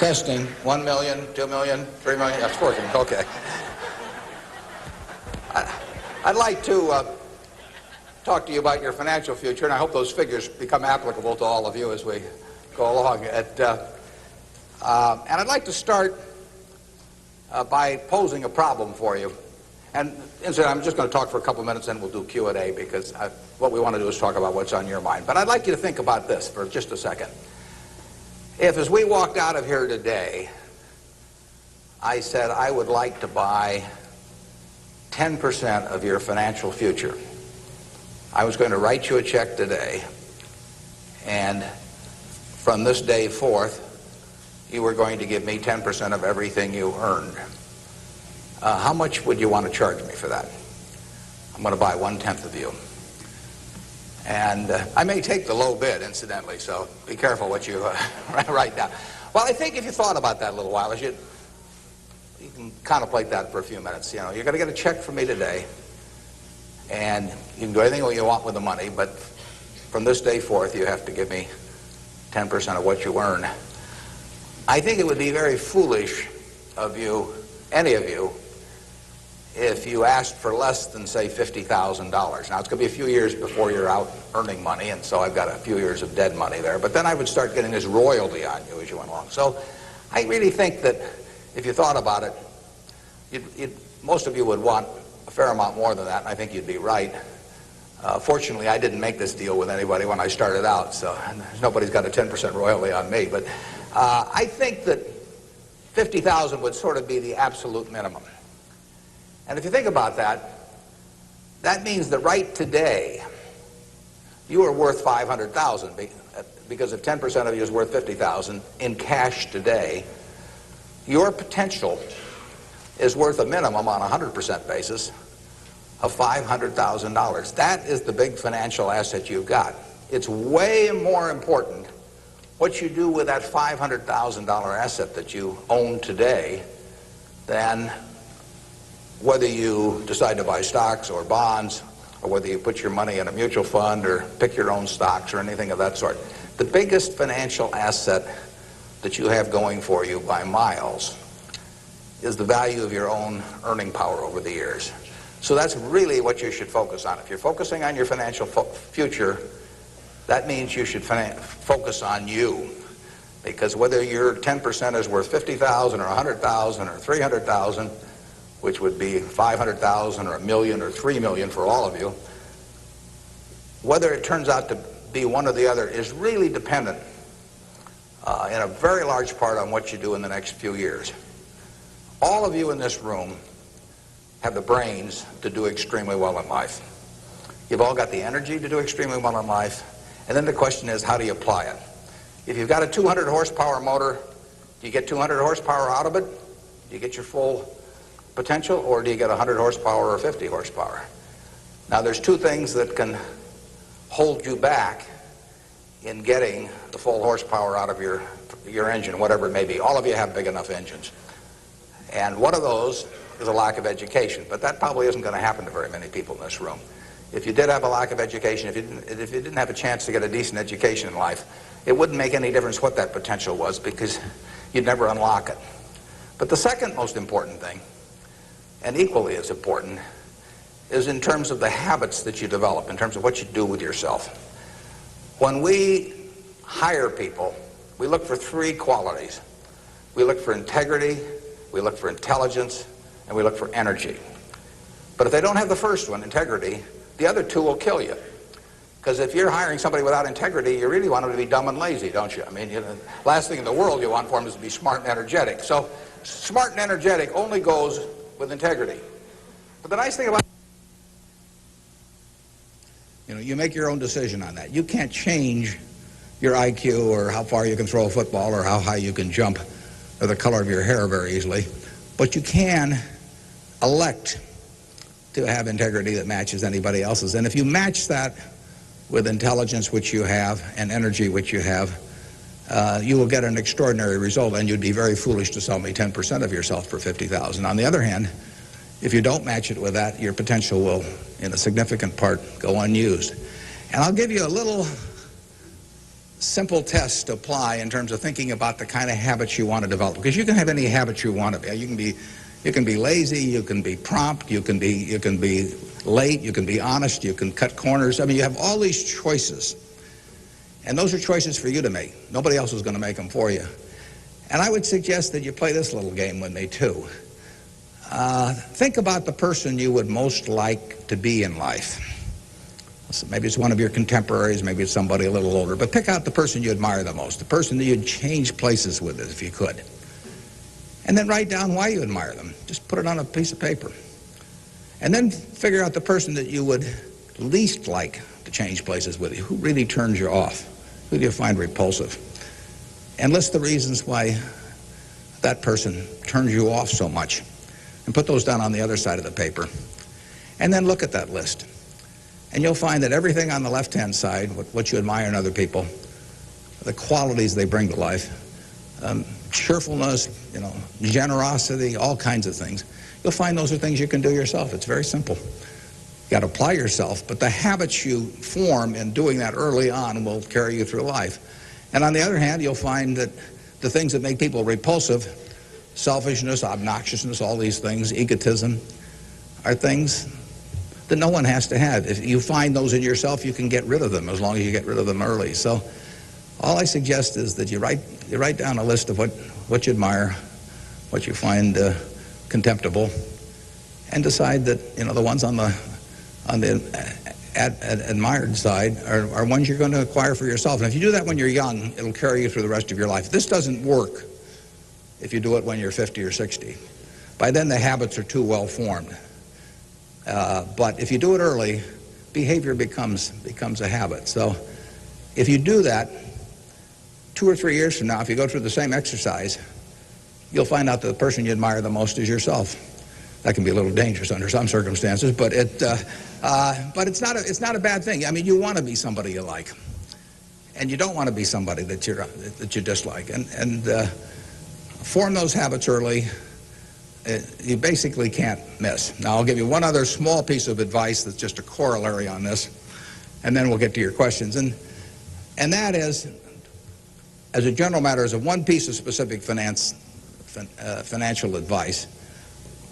Testing. 1 million, 2 million, 3 million. That's working. Okay. I'd like to talk to you about your financial future, and I hope those figures become applicable to all of you as we go along. And I'd like to start by posing a problem for you. And incidentally, I'm just going to talk for a couple minutes, and we'll do Q&A, because what we want to do is talk about what's on your mind. But I'd like you to think about this for just a second. If, as we walked out of here today, I said I would like to buy 10% of your financial future, I was going to write you a check today, and from this day forth, you were going to give me 10% of everything you earned. How much would you want to charge me for that? I'm going to buy 1/10 of you. And I may take the low bid, incidentally, so be careful what you write down. Well, I think if you thought about that a little while, you can contemplate that for a few minutes. You know, you're going to get a check from me today, and you can do anything you want with the money, but from this day forth, you have to give me 10% of what you earn. I think it would be very foolish of you, any of you, if you asked for less than, say, $50,000. Now, it's going to be a few years before you're out earning money, and so I've got a few years of dead money there. But then I would start getting this royalty on you as you went along. So I really think that if you thought about it, most of you would want a fair amount more than that, and I think you'd be right. Fortunately, I didn't make this deal with anybody when I started out, so nobody's got a 10% royalty on me. But I think that $50,000 would sort of be the absolute minimum. And if you think about that, that means that right today, you are worth $500,000, because if 10% of you is worth $50,000 in cash today, your potential is worth a minimum on a 100% basis of $500,000. That is the big financial asset you've got. It's way more important what you do with that $500,000 asset that you own today than whether you decide to buy stocks or bonds, or whether you put your money in a mutual fund or pick your own stocks or anything of that sort. The biggest financial asset that you have going for you by miles is the value of your own earning power over the years. So that's really what you should focus on. If you're focusing on your financial future, that means you should focus on you. Because whether your 10% is worth $50,000 or $100,000 or $300,000, which would be $500,000 or $1 million or $3 million for all of you, whether it turns out to be one or the other is really dependent in a very large part on what you do in the next few years. All of you in this room have the brains to do extremely well in life. You've all got the energy to do extremely well in life, and then the question is, how do you apply it? If you've got a 200 horsepower motor, do you get 200 horsepower out of it? Do you get your full potential, or do you get 100 horsepower or 50 horsepower? Now, there's two things that can hold you back in getting the full horsepower out of your engine, whatever it may be. All of you have big enough engines. And one of those is a lack of education, but that probably isn't going to happen to very many people in this room. If you did have a lack of education, if you didn't have a chance to get a decent education in life, it wouldn't make any difference what that potential was, because you'd never unlock it. But the second most important thing, and equally as important, is in terms of the habits that you develop, in terms of what you do with yourself. When we hire people, we look for three qualities. We look for integrity, we look for intelligence, and we look for energy. But if they don't have the first one, integrity, the other two will kill you. Because if you're hiring somebody without integrity, you really want them to be dumb and lazy, don't you? I mean, the last thing in the world you want for them is to be smart and energetic. So smart and energetic only goes with integrity. But the nice thing about, you make your own decision on that. You can't change your IQ or how far you can throw a football or how high you can jump or the color of your hair very easily. But you can elect to have integrity that matches anybody else's. And if you match that with intelligence, which you have, and energy, which you have, you will get an extraordinary result, and you'd be very foolish to sell me 10% of yourself for $50,000. On the other hand, if you don't match it with that, your potential will, in a significant part, go unused. And I'll give you a little simple tests to apply in terms of thinking about the kind of habits you want to develop. Because you can have any habit you want to be. You can be lazy, you can be prompt, you can be late, you can be honest, you can cut corners. I mean, you have all these choices. And those are choices for you to make. Nobody else is going to make them for you. And I would suggest that you play this little game with me, too. Think about the person you would most like to be in life. So maybe it's one of your contemporaries, maybe it's somebody a little older, but pick out the person you admire the most, the person that you'd change places with if you could. And then write down why you admire them. Just put it on a piece of paper. And then figure out the person that you would least like to change places with you. Who really turns you off? Who do you find repulsive? And list the reasons why that person turns you off so much. And put those down on the other side of the paper. And then look at that list. And you'll find that everything on the left-hand side, what you admire in other people, the qualities they bring to life, cheerfulness, generosity, all kinds of things, you'll find those are things you can do yourself. It's very simple. You got to apply yourself, but the habits you form in doing that early on will carry you through life. And on the other hand, you'll find that the things that make people repulsive, selfishness, obnoxiousness, all these things, egotism, are things that no one has to have. If you find those in yourself, you can get rid of them as long as you get rid of them early. So all I suggest is that you write down a list of what you admire, what you find contemptible, and decide that the ones on the admired side are ones you're going to acquire for yourself. And if you do that when you're young, it'll carry you through the rest of your life. This doesn't work if you do it when you're 50 or 60. By then the habits are too well formed. But if you do it early, behavior becomes a habit. So if you do that, 2 or 3 years from now, if you go through the same exercise, you'll find out that the person you admire the most is yourself. That can be a little dangerous under some circumstances, but it's not a bad thing. I mean, you want to be somebody you like, and you don't want to be somebody that you dislike. And form those habits early. You basically can't miss. Now, I'll give you one other small piece of advice that's just a corollary on this, and then we'll get to your questions. And that is, as a general matter, as a one piece of specific financial advice,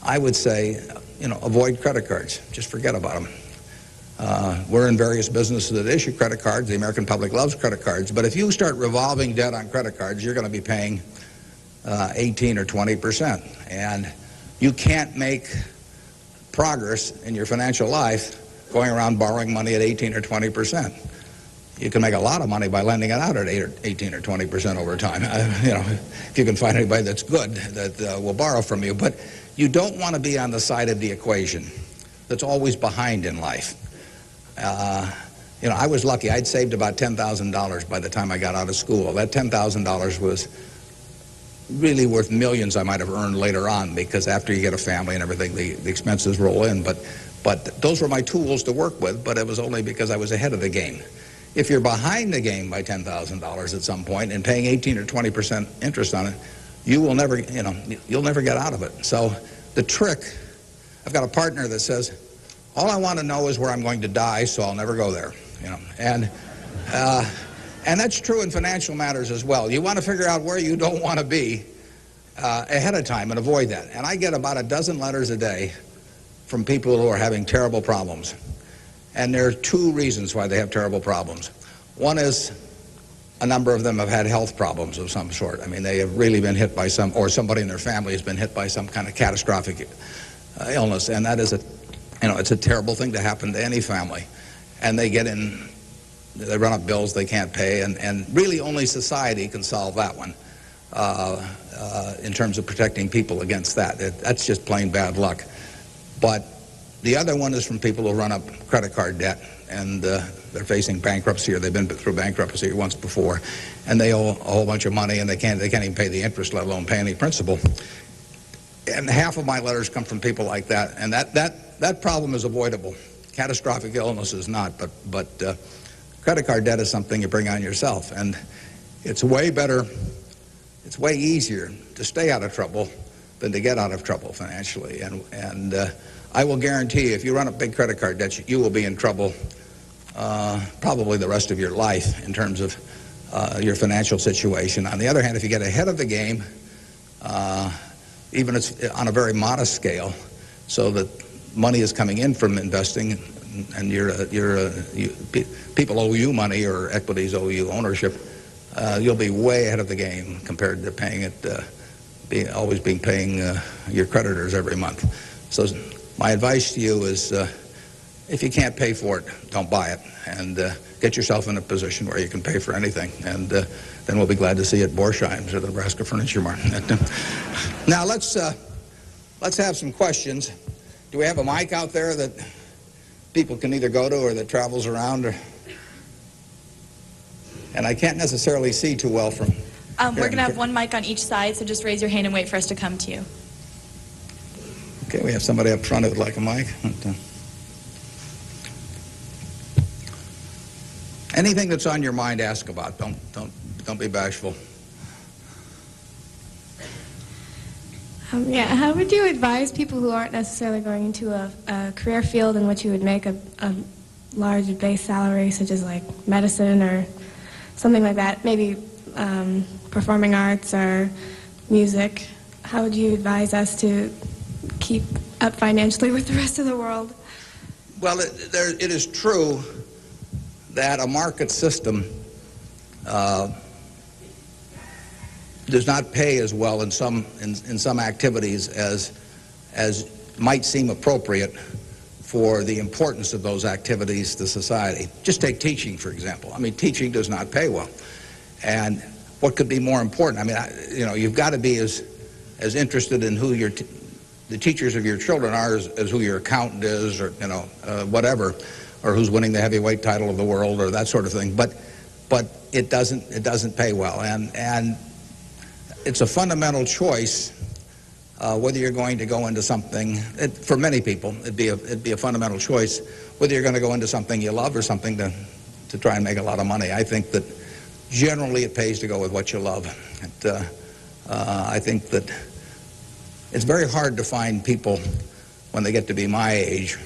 I would say, avoid credit cards. Just forget about them. We're in various businesses that issue credit cards. The American public loves credit cards. But if you start revolving debt on credit cards, you're going to be paying 18 or 20%. And you can't make progress in your financial life going around borrowing money at 18 or 20%. You can make a lot of money by lending it out at 18 or 20% over time. If you can find anybody that's good that will borrow from you. But you don't want to be on the side of the equation that's always behind in life. I was lucky. I'd saved about $10,000 by the time I got out of school. That $10,000 was really worth millions I might have earned later on, because after you get a family and everything, the expenses roll in. But those were my tools to work with, but it was only because I was ahead of the game. If you're behind the game by $10,000 at some point and paying 18 or 20% interest on it, you will never, you'll never get out of it. So the trick, I've got a partner that says, all I want to know is where I'm going to die, so I'll never go there. And that's true in financial matters as well. You want to figure out where you don't want to be ahead of time and avoid that. And I get about a dozen letters a day from people who are having terrible problems. And there are two reasons why they have terrible problems. One is a number of them have had health problems of some sort. I mean, they have really been hit by or somebody in their family has been hit by some kind of catastrophic illness. And that is it's a terrible thing to happen to any family. And they run up bills they can't pay, and really only society can solve that one in terms of protecting people against that. That's just plain bad luck. But the other one is from people who run up credit card debt, and they're facing bankruptcy, or they've been through bankruptcy once before, and they owe a whole bunch of money, and they can't even pay the interest, let alone pay any principal. And half of my letters come from people like that, and that problem is avoidable. Catastrophic illness is not, but credit card debt is something you bring on yourself, and it's way better, it's way easier to stay out of trouble than to get out of trouble financially. And I will guarantee you, if you run up big credit card debts, you will be in trouble probably the rest of your life in terms of your financial situation. On the other hand, if you get ahead of the game, even if it's on a very modest scale, so that money is coming in from investing, and people owe you money or equities owe you ownership, you'll be way ahead of the game compared to paying it, always paying your creditors every month. So my advice to you is, if you can't pay for it, don't buy it, and get yourself in a position where you can pay for anything, and then we'll be glad to see you at Borsheim's or the Nebraska Furniture Mart. Now let's have some questions. Do we have a mic out there that people can either go to or that travels around? And I can't necessarily see too well from we're going to have one mic on each side, so just raise your hand and wait for us to come to you. Okay, we have somebody up front who would like a mic. Anything that's on your mind, ask about. Don't be bashful. Yeah, how would you advise people who aren't necessarily going into a career field in which you would make a large base salary, such as like medicine or something like that, maybe performing arts or music? How would you advise us to keep up financially with the rest of the world? Well, it is true that a market system does not pay as well in some activities as might seem appropriate for the importance of those activities to society. Just take teaching, for example. I mean, teaching does not pay well. And what could be more important? I mean, you've got to be as interested in who the teachers of your children are as who your accountant is, or whatever, or who's winning the heavyweight title of the world, or that sort of thing. But it doesn't pay well, and it's a fundamental choice whether you're going to go into something. For many people, it'd be a fundamental choice whether you're going to go into something you love or something to try and make a lot of money. I think that generally it pays to go with what you love. I think that it's very hard to find people when they get to be my age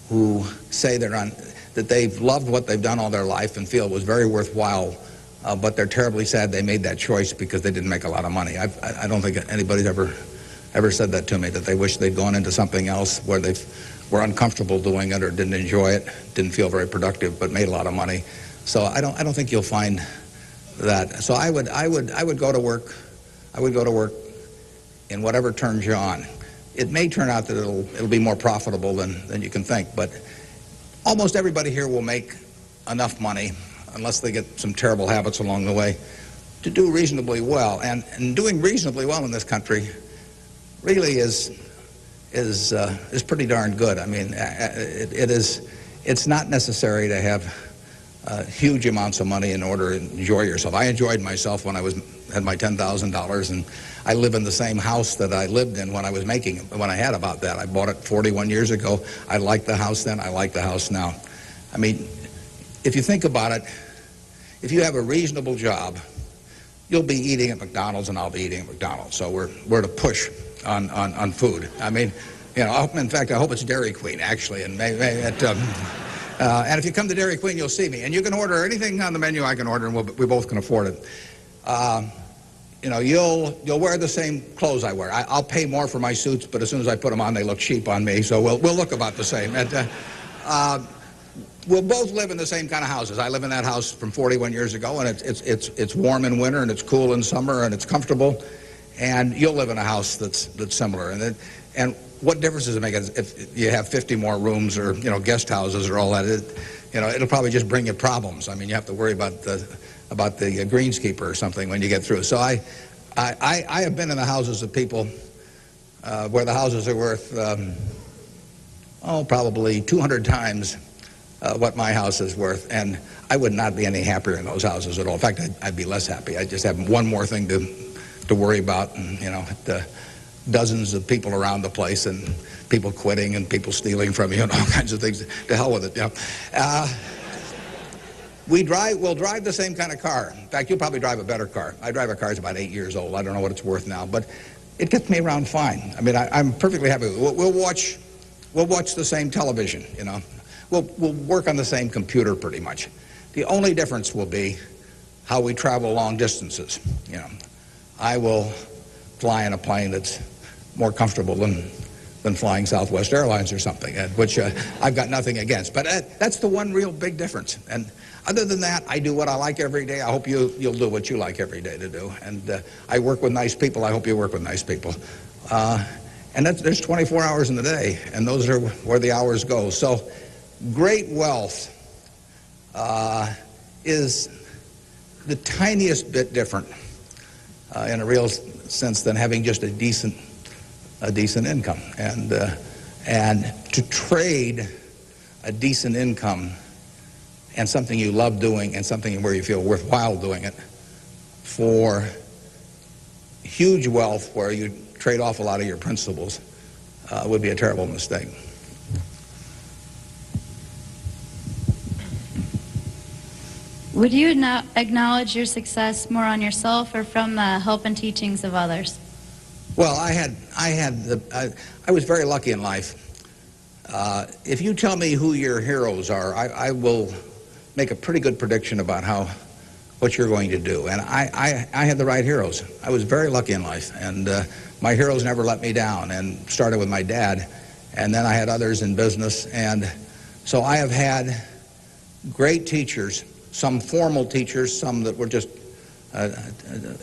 who say that they've loved what they've done all their life and feel it was very worthwhile, but they're terribly sad they made that choice because they didn't make a lot of money. I don't think anybody's ever said that to me, that they wish they'd gone into something else where they were uncomfortable doing it or didn't enjoy it, didn't feel very productive, but made a lot of money. So I don't think you'll find that. So I would go to work. I would go to work in whatever turns you on. It may turn out that it'll be more profitable than you can think, but almost everybody here will make enough money, unless they get some terrible habits along the way, to do reasonably well. And doing reasonably well in this country really is pretty darn good. I mean, it's not necessary to have huge amounts of money in order to enjoy yourself. I enjoyed myself when I had my $10,000, and I live in the same house that I lived in when I had about that. I bought it 41 years ago. I liked the house then. I like the house now. I mean, if you think about it, if you have a reasonable job, you'll be eating at McDonald's and I'll be eating at McDonald's. So we're at a push on food. I mean, in fact, I hope it's Dairy Queen, actually. And and if you come to Dairy Queen, you'll see me. And you can order anything on the menu I can order, and we both can afford it. You'll wear the same clothes I wear. I'll pay more for my suits, but as soon as I put them on, they look cheap on me. So we'll look about the same. We'll both live in the same kind of houses. I live in that house from 41 years ago, and it's warm in winter, and it's cool in summer, and it's comfortable. And you'll live in a house that's similar. And what difference does it make if you have 50 more rooms or guest houses or all that? It'll probably just bring you problems. I mean, you have to worry about the greenskeeper or something when you get through. So I have been in the houses of people where the houses are worth probably 200 times what my house is worth, and I would not be any happier in those houses at all. In fact, I'd be less happy. I just have one more thing to worry about, and dozens of people around the place, and people quitting, and people stealing from you, and all kinds of things. To hell with it. We'll drive the same kind of car. In fact, you'll probably drive a better car. I drive a car that's about 8 years old. I don't know what it's worth now, but it gets me around fine. I mean, I'm perfectly happy. We'll watch the same television. We'll work on the same computer pretty much. The only difference will be how we travel long distances. You know, I will fly in a plane that's more comfortable than flying Southwest Airlines or something, which I've got nothing against. But that's the one real big difference. And other than that, I do what I like every day. I hope you'll do what you like every day to do. And I work with nice people. I hope you work with nice people. And there's 24 hours in the day, and those are where the hours go. So great wealth is the tiniest bit different in a real sense than having just a decent income. And to trade a decent income and something you love doing and something where you feel worthwhile doing it for huge wealth where you trade off a lot of your principles would be a terrible mistake. Would you acknowledge your success more on yourself or from the help and teachings of others? Well, I was very lucky in life. If you tell me who your heroes are, I will make a pretty good prediction about what you're going to do. And I had the right heroes. I was very lucky in life, and my heroes never let me down, and started with my dad, and then I had others in business. And so I have had great teachers, some formal teachers, some that were just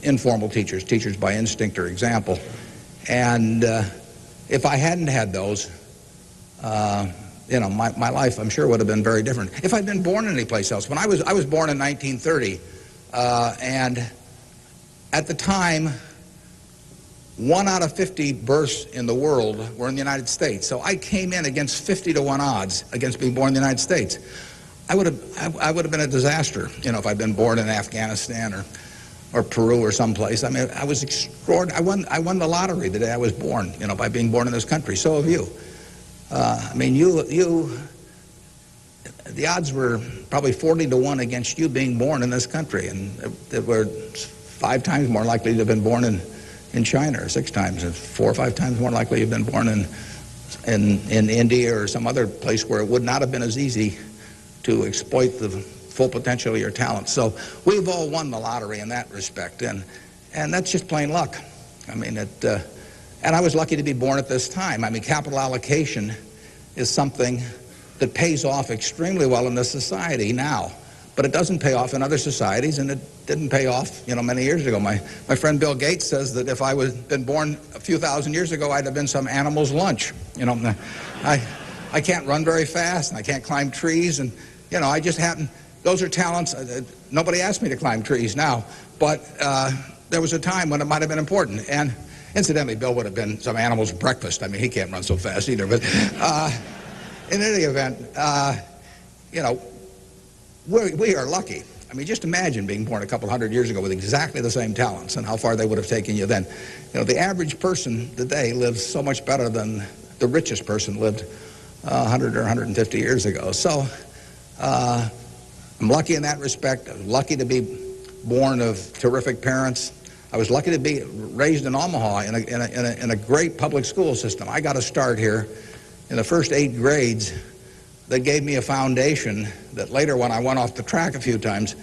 informal teachers by instinct or example. And if I hadn't had those, you know, my life, I'm sure, would have been very different. If I'd been born anyplace else. When I was born in 1930, and at the time, 1 out of 50 births in the world were in the United States. So I came in against 50 to 1 odds against being born in the United States. I would have been a disaster, you know, if I'd been born in Afghanistan or Peru or someplace. I mean, I was extraordinary. I won the lottery the day I was born, you know, by being born in this country. So have you. I mean, the odds were probably 40 to 1 against you being born in this country, and they were 5 times more likely to have been born in China, or 6 times, and 4 or 5 times more likely to have been born in India or some other place where it would not have been as easy to exploit the full potential of your talent. So we've all won the lottery in that respect, and that's just plain luck. I mean, and I was lucky to be born at this time. I mean, capital allocation is something that pays off extremely well in this society now, but it doesn't pay off in other societies, and it didn't pay off, you know, many years ago. My friend Bill Gates says that if I had been born a few thousand years ago, I'd have been some animal's lunch. You know, I can't run very fast, and I can't climb trees, and, you know, I just happen. Those are talents. Nobody asked me to climb trees now, but there was a time when it might have been important. And incidentally, Bill would have been some animal's breakfast. I mean, he can't run so fast either. But in any event, you know, we are lucky. I mean, just imagine being born a couple hundred years ago with exactly the same talents and how far they would have taken you then. You know, the average person today lives so much better than the richest person lived 100 or 150 years ago. So I'm lucky in that respect. I was lucky to be born of terrific parents. I was lucky to be raised in Omaha in a great public school system. I got a start here in the first 8 grades that gave me a foundation that later, when I went off the track a few times,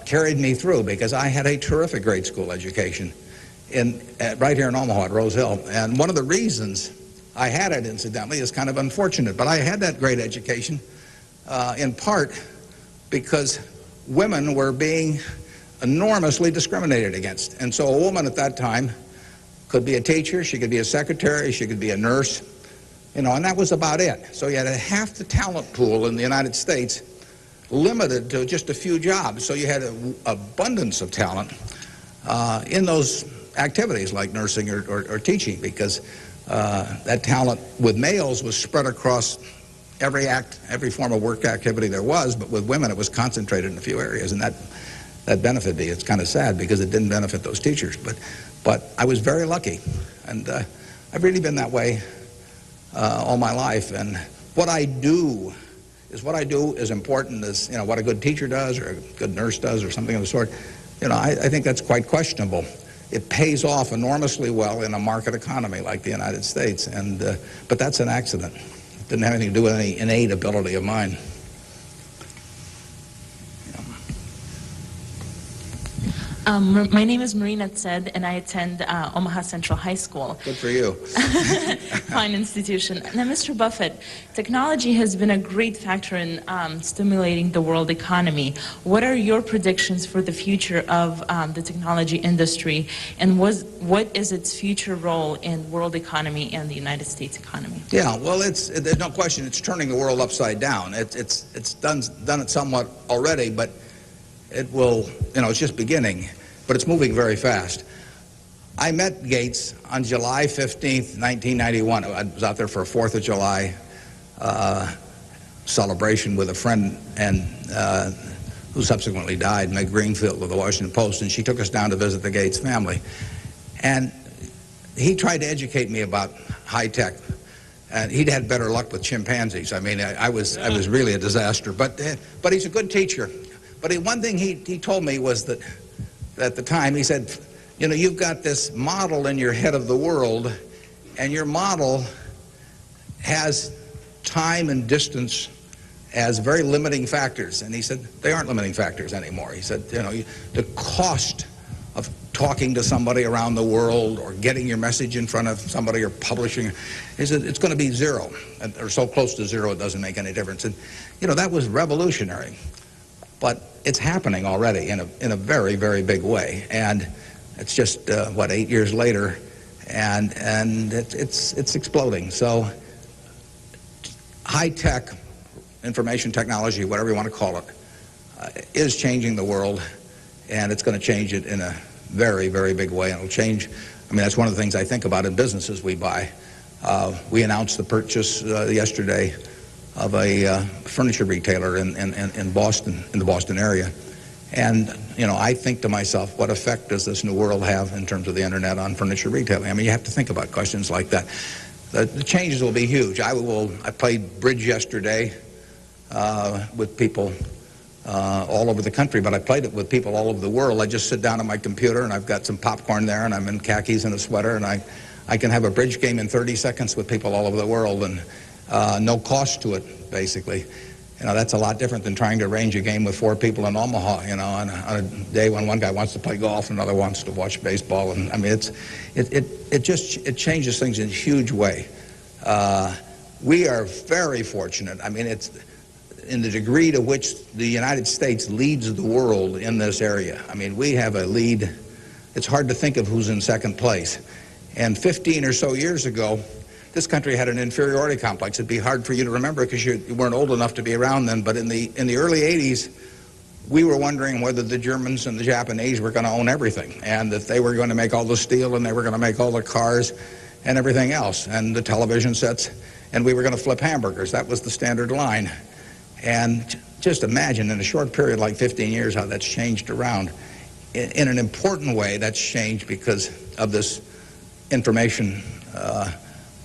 carried me through, because I had a terrific grade school education right here in Omaha at Rose Hill. And one of the reasons I had it, incidentally, is kind of unfortunate, but I had that great education in part because women were being enormously discriminated against. And so a woman at that time could be a teacher, she could be a secretary, she could be a nurse, you know, and that was about it. So you had half the talent pool in the United States limited to just a few jobs. So you had an abundance of talent in those activities like nursing or teaching, because that talent with males was spread across every form of work activity there was, but with women it was concentrated in a few areas, and that benefited me. It's kind of sad because it didn't benefit those teachers, but I was very lucky, and I've really been that way all my life. And what I do is important as, you know, what a good teacher does or a good nurse does or something of the sort. You know, I think that's quite questionable. It pays off enormously well in a market economy like the United States, and but that's an accident. It didn't have anything to do with any innate ability of mine. My name is Marina Tsed, and I attend Omaha Central High School. Good for you. Fine institution. Now, Mr. Buffett, technology has been a great factor in stimulating the world economy. What are your predictions for the future of the technology industry, and what is its future role in world economy and the United States economy? Yeah, well, there's no question it's turning the world upside down. It's done it somewhat already, but it will, it's just beginning, but it's moving very fast. I met Gates on July 15th, 1991. I was out there for a 4th of July celebration with a friend and who subsequently died, Meg Greenfield of the Washington Post, and she took us down to visit the Gates family. And he tried to educate me about high tech. And he'd had better luck with chimpanzees. I mean, I was really a disaster. But he's a good teacher. But one thing he told me was that at the time, he said, you've got this model in your head of the world, and your model has time and distance as very limiting factors. And he said, they aren't limiting factors anymore. He said, the cost of talking to somebody around the world or getting your message in front of somebody or publishing, he said, it's going to be zero, or so close to zero it doesn't make any difference. And, that was revolutionary. But it's happening already in a very, very big way. And it's just, 8 years later, and it's exploding. So high-tech information technology, whatever you want to call it, is changing the world, and it's going to change it in a very, very big way. And it'll change, that's one of the things I think about in businesses we buy. We announced the purchase yesterday of a furniture retailer in Boston, in the Boston area. And, I think to myself, what effect does this new world have in terms of the internet on furniture retailing? You have to think about questions like that. The changes will be huge. I played bridge yesterday with people all over the country, but I played it with people all over the world. I just sit down at my computer, and I've got some popcorn there, and I'm in khakis and a sweater, and I can have a bridge game in 30 seconds with people all over the world, and no cost to it, basically. That's a lot different than trying to arrange a game with 4 people in Omaha, on a day when one guy wants to play golf and another wants to watch baseball. And it changes things in a huge way. We are very fortunate. It's in the degree to which the United States leads the world in this area. We have a lead. It's hard to think of who's in second place. And 15 or so years ago, this country had an inferiority complex. It'd be hard for you to remember because you weren't old enough to be around then. But in the early 80s, we were wondering whether the Germans and the Japanese were going to own everything, and that they were going to make all the steel, and they were going to make all the cars and everything else, and the television sets, and we were going to flip hamburgers. That was the standard line. And just imagine in a short period like 15 years how that's changed around. In an important way, that's changed because of this information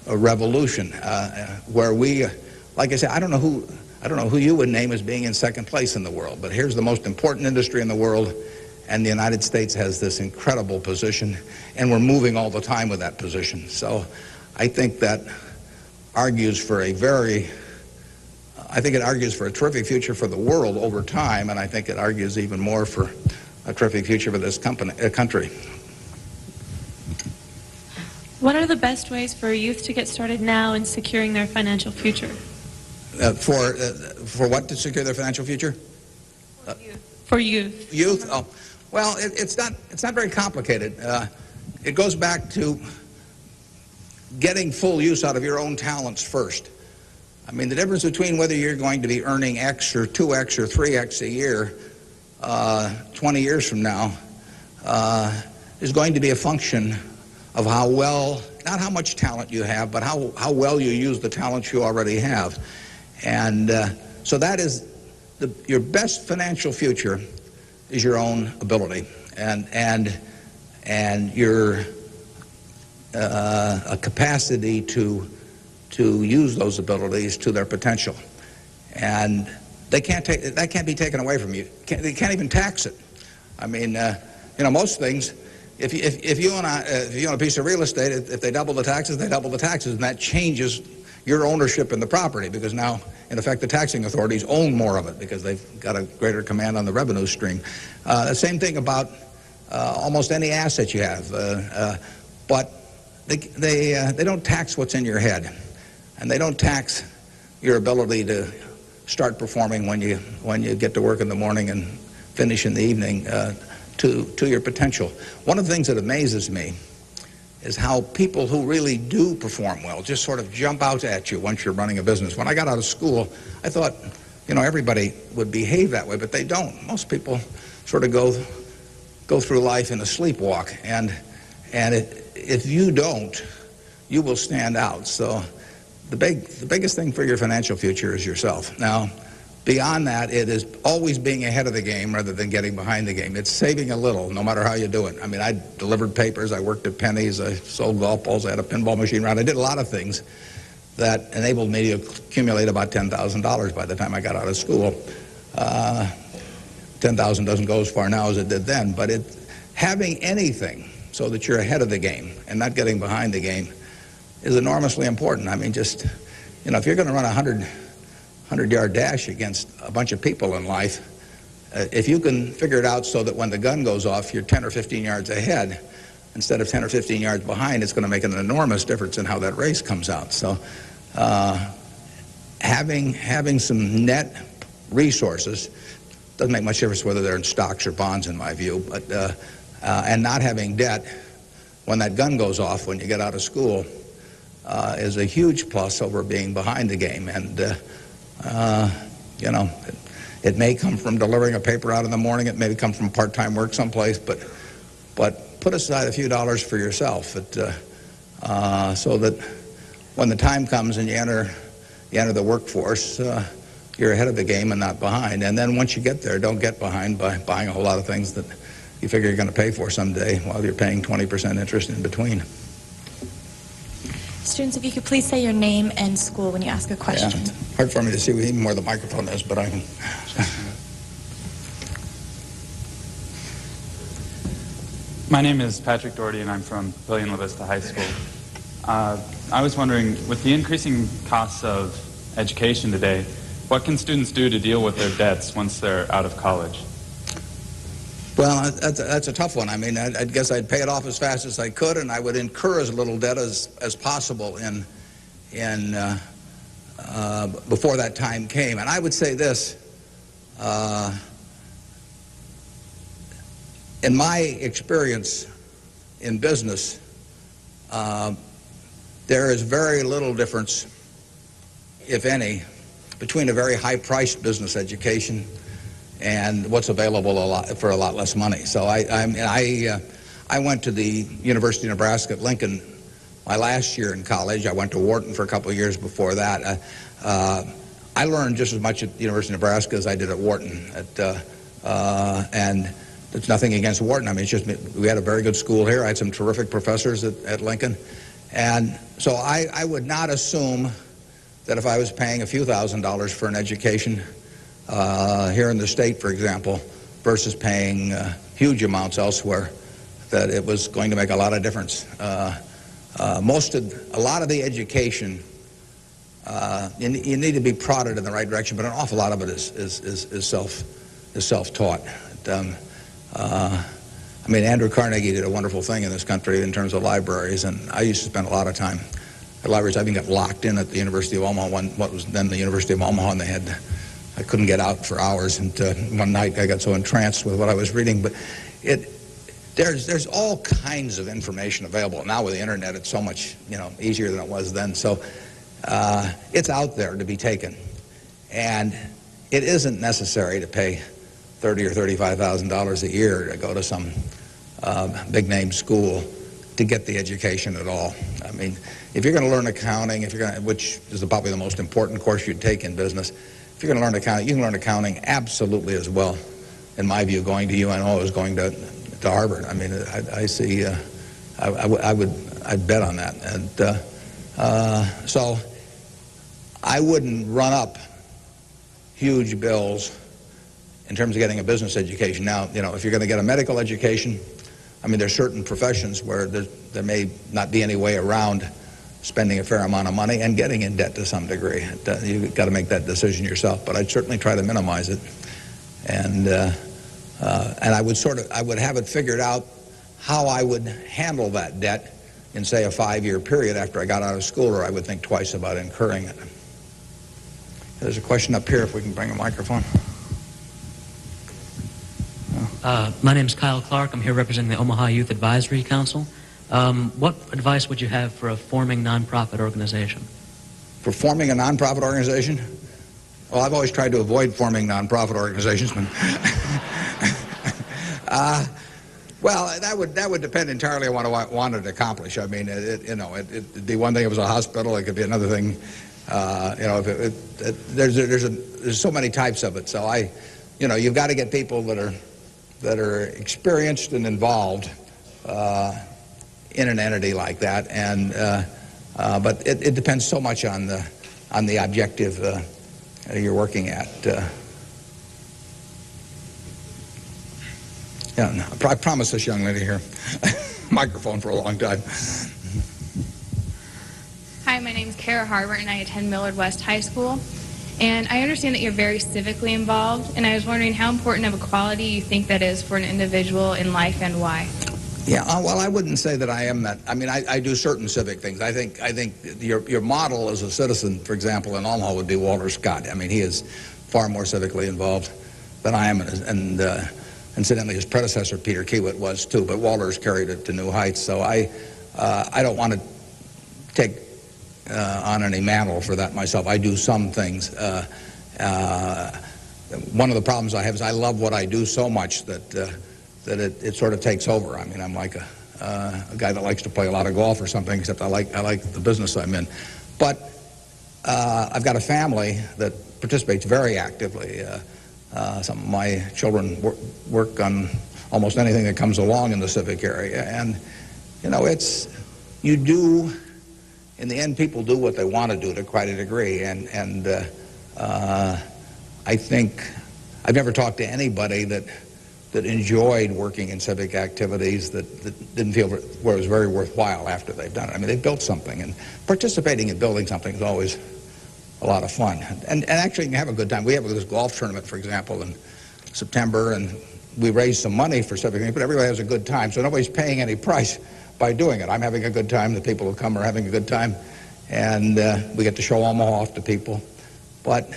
a revolution where we, like I said, I don't know who you would name as being in second place in the world, but here's the most important industry in the world, and the United States has this incredible position, and we're moving all the time with that position. So I think that argues for it argues for a terrific future for the world over time, and I think it argues even more for a terrific future for this country. What are the best ways for youth to get started now in securing their financial future? For what to secure their financial future? For youth. Youth? Oh, well, it's not very complicated. It goes back to getting full use out of your own talents first. The difference between whether you're going to be earning X or 2X or 3X a year 20 years from now is going to be a function of how well, not how much talent you have, but how well you use the talents you already have. And so that is your best financial future is your own ability and your a capacity to use those abilities to their potential. And that can't be taken away from you. They can't even tax it. Most things, if you own a piece of real estate, if they double the taxes, they double the taxes, and that changes your ownership in the property, because now, in effect, the taxing authorities own more of it because they've got a greater command on the revenue stream. The same thing about almost any asset you have. But they don't tax what's in your head, and they don't tax your ability to start performing when you get to work in the morning and finish in the evening to your potential. One of the things that amazes me is how people who really do perform well just sort of jump out at you once you're running a business. When I got out of school, I thought, everybody would behave that way, but they don't. Most people sort of go through life in a sleepwalk, and if you don't, you will stand out. So the biggest thing for your financial future is yourself. Now, beyond that, it is always being ahead of the game rather than getting behind the game. It's saving a little, no matter how you do it. I mean, I delivered papers, I worked at Penny's, I sold golf balls, I had a pinball machine around. I did a lot of things that enabled me to accumulate about $10,000 by the time I got out of school. 10,000 doesn't go as far now as it did then, but having anything so that you're ahead of the game and not getting behind the game is enormously important. I mean, just, if you're going to run a 100-yard dash against a bunch of people in life, if you can figure it out so that when the gun goes off, you're 10 or 15 yards ahead instead of 10 or 15 yards behind, it's going to make an enormous difference in how that race comes out. So having some net resources doesn't make much difference whether they're in stocks or bonds, in my view, but and not having debt when that gun goes off when you get out of school is a huge plus over being behind the game. And it may come from delivering a paper out in the morning, it may come from part-time work someplace, but put aside a few dollars for yourself so that when the time comes and you enter the workforce, you're ahead of the game and not behind. And then once you get there, don't get behind by buying a whole lot of things that you figure you're going to pay for someday while you're paying 20% interest in between. Students, if you could please say your name and school when you ask a question. Yeah, it's hard for me to see even where the microphone is, but I can. My name is Patrick Doherty, and I'm from Pillion La Vista High School. I was wondering, with the increasing costs of education today, what can students do to deal with their debts once they're out of college? Well, that's a tough one. I mean, I guess I'd pay it off as fast as I could, and I would incur as little debt as possible before that time came. And I would say this, in my experience in business, there is very little difference, if any, between a very high-priced business education and what's available for a lot less money. So I went to the University of Nebraska at Lincoln my last year in college. I went to Wharton for a couple of years before that. I learned just as much at the University of Nebraska as I did at Wharton. And it's nothing against Wharton. I mean, it's just we had a very good school here. I had some terrific professors at Lincoln. And so I would not assume that if I was paying a few $1,000s for an education here in the state, for example, versus paying huge amounts elsewhere, that it was going to make a lot of difference. A lot of the education, you need to be prodded in the right direction, but an awful lot of it is self-taught. I mean, Andrew Carnegie did a wonderful thing in this country in terms of libraries, and I used to spend a lot of time at libraries. I even got locked in at the University of Omaha, what was then the University of Omaha, and I couldn't get out for hours. And one night I got so entranced with what I was reading. But there's all kinds of information available now with the internet. It's so much easier than it was then. So it's out there to be taken, and it isn't necessary to pay $30,000 or $35,000 a year to go to some big-name school to get the education at all. I mean, if you're going to learn accounting, which is probably the most important course you'd take in business, if you're going to learn accounting, you can learn accounting absolutely as well, in my view, going to UNO as going to Harvard. I mean, I see. I'd bet on that, and so I wouldn't run up huge bills in terms of getting a business education. Now, if you're going to get a medical education, I mean, there's certain professions where there may not be any way around spending a fair amount of money and getting in debt to some degree. You've got to make that decision yourself, but I'd certainly try to minimize it. And And I would have it figured out how I would handle that debt in, say, a 5-year period after I got out of school, or I would think twice about incurring it. There's a question up here, if we can bring a microphone. My name is Kyle Clark. I'm here representing the Omaha Youth Advisory Council. What advice would you have for a forming nonprofit organization? For forming a nonprofit organization? Well, I've always tried to avoid forming nonprofit organizations. Well, that would depend entirely on what I wanted to accomplish. I mean, it'd be one thing if it was a hospital. It could be another thing. There's so many types of it. So you've got to get people that are experienced and involved in an entity like that. And but it depends so much on the objective you're working at. Yeah, I promised this young lady here microphone for a long time. Hi, my name is Kara Harbert, and I attend Millard West High School. And I understand that you're very civically involved, and I was wondering how important of a quality you think that is for an individual in life and why. Yeah, well, I wouldn't say that I am that. I mean, I do certain civic things. I think your model as a citizen, for example, in Omaha would be Walter Scott. I mean, he is far more civically involved than I am, and incidentally, his predecessor, Peter Kiewit, was too, but Walter's carried it to new heights. So I don't want to take on any mantle for that myself. I do some things. One of the problems I have is I love what I do so much that it sort of takes over. I mean, I'm like a guy that likes to play a lot of golf or something, except I like the business I'm in. But I've got a family that participates very actively. Some of my children work on almost anything that comes along in the civic area. And, in the end, people do what they want to do to quite a degree. And I think I've never talked to anybody that enjoyed working in civic activities that didn't feel where it was very worthwhile after they've done it. I mean, they've built something, and participating in building something is always a lot of fun. And actually, you can have a good time. We have this golf tournament, for example, in September, and we raised some money for civic things, but everybody has a good time, so nobody's paying any price by doing it. I'm having a good time. The people who come are having a good time, and we get to show Omaha off to people. But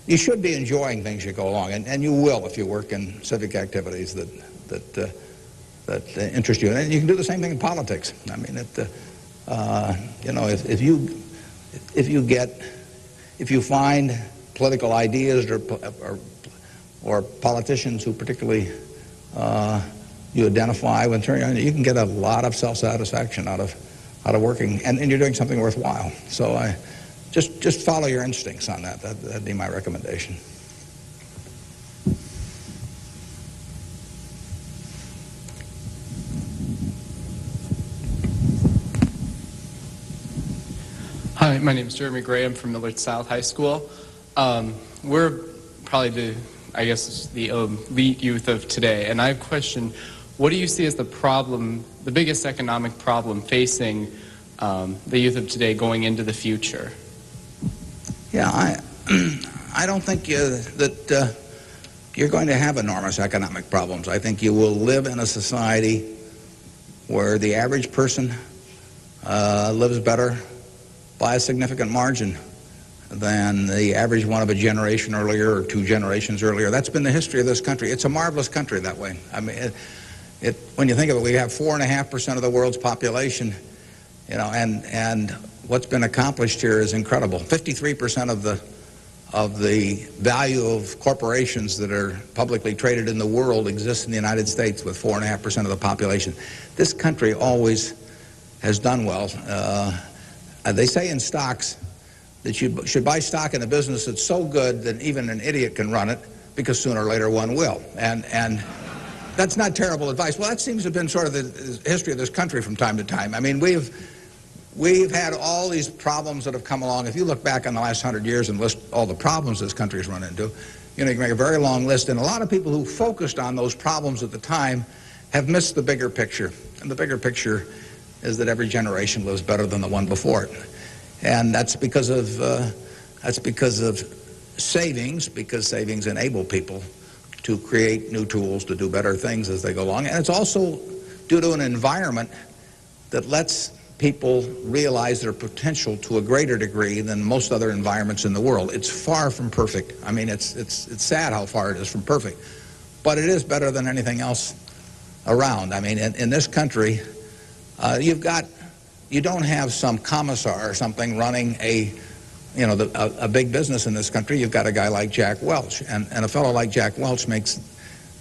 you should be enjoying things you go along, and you will if you work in civic activities that interest you. And you can do the same thing in politics. I mean, if you find political ideas or politicians who particularly you identify with, you can get a lot of self-satisfaction out of working, and you're doing something worthwhile. So just follow your instincts on that. That'd be my recommendation. Hi, my name is Jeremy Graham from Millard South High School. We're probably the elite youth of today, and I have a question. What do you see as the biggest economic problem facing the youth of today going into the future? Yeah, I don't think that you're going to have enormous economic problems. I think you will live in a society where the average person lives better by a significant margin than the average one of a generation earlier or 2 generations earlier. That's been the history of this country. It's a marvelous country that way. I mean, when you think of it, we have 4.5% of the world's population, and what's been accomplished here is incredible. 53% of the value of corporations that are publicly traded in the world exists in the United States with 4.5% of the population. This country always has done well. They say in stocks that you should buy stock in a business that's so good that even an idiot can run it, because sooner or later one will. And that's not terrible advice. Well, that seems to have been sort of the history of this country from time to time. I mean, we've had all these problems that have come along. If you look back on the last 100 years and list all the problems this country's run into, you can make a very long list. And a lot of people who focused on those problems at the time have missed the bigger picture. And the bigger picture is that every generation lives better than the one before it. And that's because of savings, because savings enable people to create new tools to do better things as they go along. And it's also due to an environment that lets people realize their potential to a greater degree than most other environments in the world. It's far from perfect. I mean, it's sad how far it is from perfect, but it is better than anything else around. I mean, in this country, you don't have some commissar or something running a big business in this country. You've got a guy like Jack Welch, and a fellow like Jack Welch makes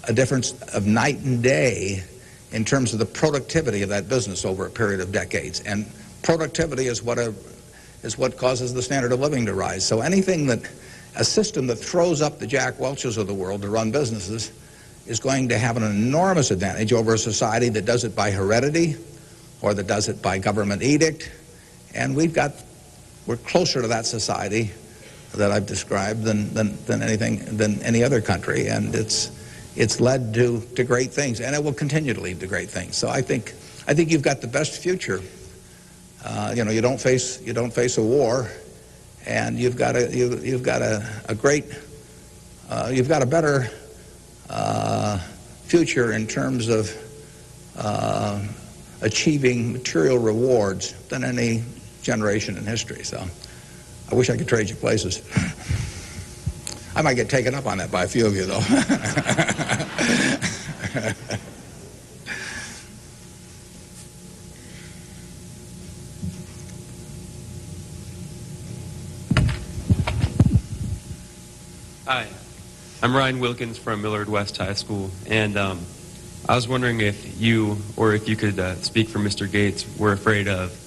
a difference of night and day in terms of the productivity of that business over a period of decades. And productivity is what causes the standard of living to rise. So a system that throws up the Jack Welches of the world to run businesses is going to have an enormous advantage over a society that does it by heredity or that does it by government edict. And we're closer to that society that I've described than any other country, and it's led to great things, and it will continue to lead to great things. So I think you've got the best future. You don't face a war, and you've got a better future in terms of achieving material rewards than any generation in history. So I wish I could trade you places. I might get taken up on that by a few of you, though. Hi, I'm Ryan Wilkins from Millard West High School, and I was wondering if you could speak for Mr. Gates were afraid of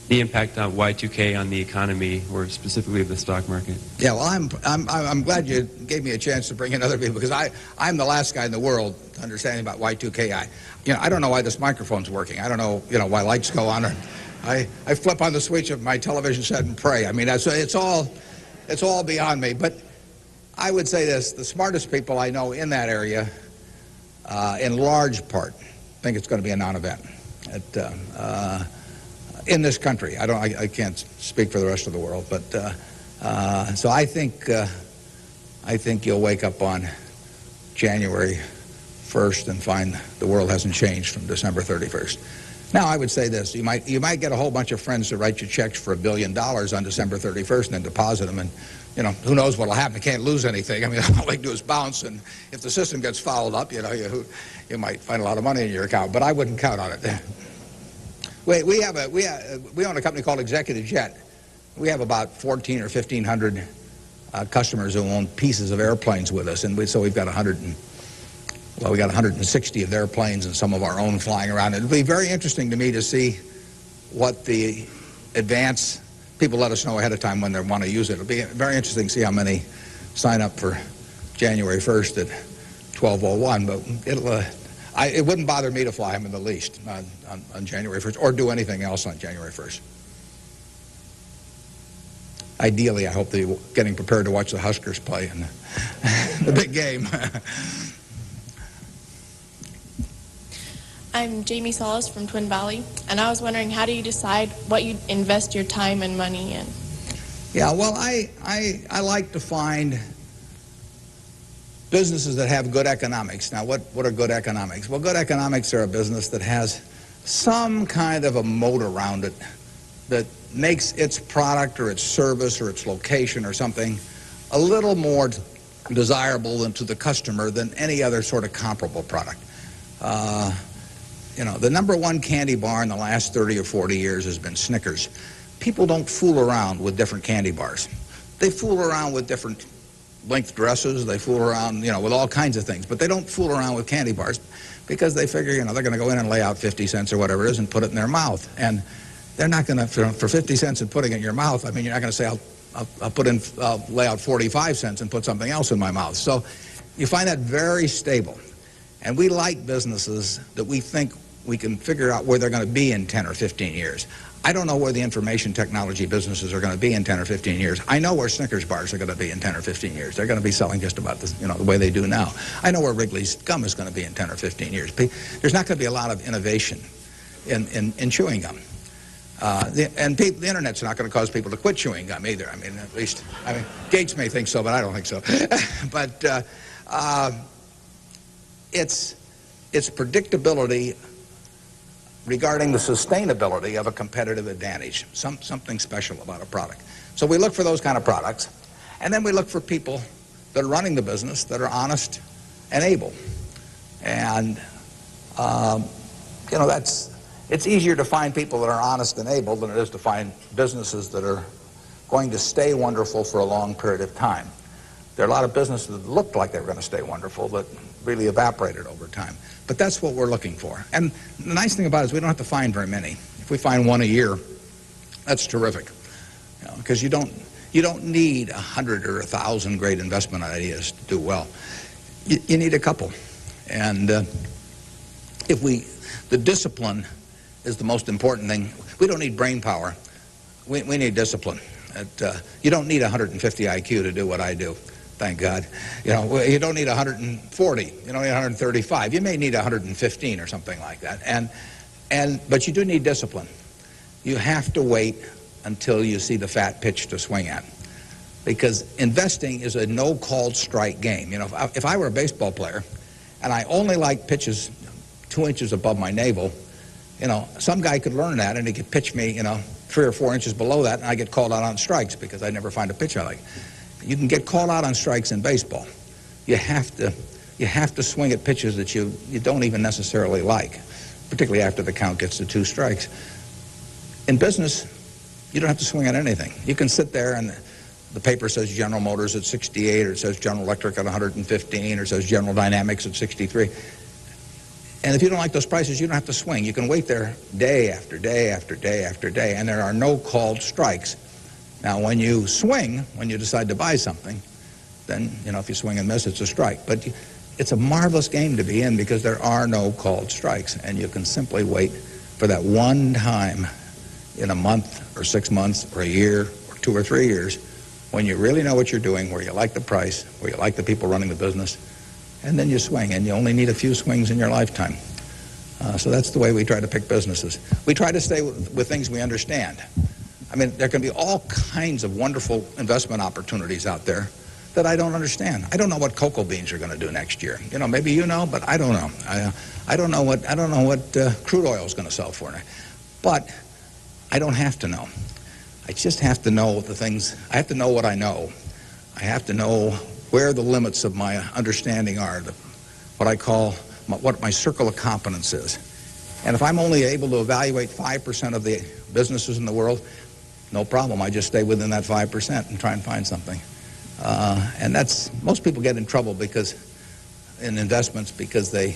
the impact on Y2K on the economy, or specifically the stock market. Yeah, well, I'm glad you gave me a chance to bring in other people, because I'm the last guy in the world to understand about Y2K. I don't know why this microphone's working. I don't know, why lights go on. Or I flip on the switch of my television set and pray. I mean, it's all beyond me. But I would say this: the smartest people I know in that area, in large part, think it's going to be a non-event. In this country, I can't speak for the rest of the world, but so I think you'll wake up on January 1st and find the world hasn't changed from December 31st. Now, I would say this: you might get a whole bunch of friends to write you checks for $1 billion on December 31st and then deposit them, and who knows what'll happen? You can't lose anything. I mean, all they do is bounce, and if the system gets fouled up, you might find a lot of money in your account. But I wouldn't count on it. We own a company called Executive Jet. We have about 1,400 or 1,500 customers who own pieces of airplanes with us, and so we've got 160 of their planes and some of our own flying around. It'll be very interesting to me to see what the advance people let us know ahead of time when they want to use it. It'll be very interesting to see how many sign up for January 1st at 12:01. But it wouldn't bother me to fly them in the least on January 1st or do anything else on January 1st. Ideally, I hope they're getting prepared to watch the Huskers play in the big game. I'm Jamie Solis from Twin Valley, and I was wondering, how do you decide what you invest your time and money in? Yeah, well, I like to find businesses that have good economics. Now, what are good economics? Well, good economics are a business that has some kind of a moat around it that makes its product or its service or its location or something a little more desirable to the customer than any other sort of comparable product. The number one candy bar in the last 30 or 40 years has been Snickers. People don't fool around with different candy bars. They fool around with different length dresses. They fool around, with all kinds of things. But they don't fool around with candy bars because they figure, they're going to go in and lay out 50 cents or whatever it is and put it in their mouth. And they're not going to, for 50 cents and putting it in your mouth, I mean, you're not going to say, I'll lay out 45 cents and put something else in my mouth. So you find that very stable. And we like businesses that we think we can figure out where they're going to be in 10 or 15 years. I don't know where the information technology businesses are going to be in 10 or 15 years. I know where Snickers bars are going to be in 10 or 15 years. They're going to be selling just about the way they do now. I know where Wrigley's gum is going to be in 10 or 15 years. There's not going to be a lot of innovation in chewing gum. The internet's not going to cause people to quit chewing gum either. Gates may think so, but I don't think so. But it's predictability regarding the sustainability of a competitive advantage, something special about a product. So we look for those kind of products, and then we look for people that are running the business that are honest and able. And, you know, it's easier to find people that are honest and able than it is to find businesses that are going to stay wonderful for a long period of time. There are a lot of businesses that looked like they were going to stay wonderful that really evaporated over time. But that's what we're looking for. And the nice thing about it is we don't have to find very many. If we find one a year, that's terrific. Because you don't need 100 or 1,000 great investment ideas to do well. You need a couple. And the discipline is the most important thing. We don't need brain power. We need discipline. You don't need 150 IQ to do what I do. Thank God. You know, you don't need 140. You don't need 135. You may need 115 or something like that. But you do need discipline. You have to wait until you see the fat pitch to swing at. Because investing is a no-called strike game. You know, if I were a baseball player and I only liked pitches 2 inches above my navel, you know, some guy could learn that and he could pitch me, you know, 3 or 4 inches below that, and I get called out on strikes because I never find a pitch I like. You can get called out on strikes in baseball. You have to swing at pitches that you don't even necessarily like, particularly after the count gets to 2 strikes. In business, you don't have to swing at anything. You can sit there and the paper says General Motors at 68, or it says General Electric at 115, or it says General Dynamics at 63. And if you don't like those prices, you don't have to swing. You can wait there day after day after day after day, and there are no called strikes. Now, when you swing, when you decide to buy something, then, you know, if you swing and miss, it's a strike. But it's a marvelous game to be in because there are no called strikes, and you can simply wait for that one time in a month or 6 months or a year or 2 or 3 years when you really know what you're doing, where you like the price, where you like the people running the business, and then you swing, and you only need a few swings in your lifetime. So that's the way we try to pick businesses. We try to stay with things we understand. I mean, there can be all kinds of wonderful investment opportunities out there that I don't understand. I don't know what cocoa beans are going to do next year. You know, maybe you know, but I don't know. I don't know what crude oil is going to sell for. But I don't have to know. I just have to know the things. I have to know what I know. I have to know where the limits of my understanding are, what I call what my circle of competence is. And if I'm only able to evaluate 5% of the businesses in the world, no problem. I just stay within that 5% and try and find something. And most people get in trouble in investments because they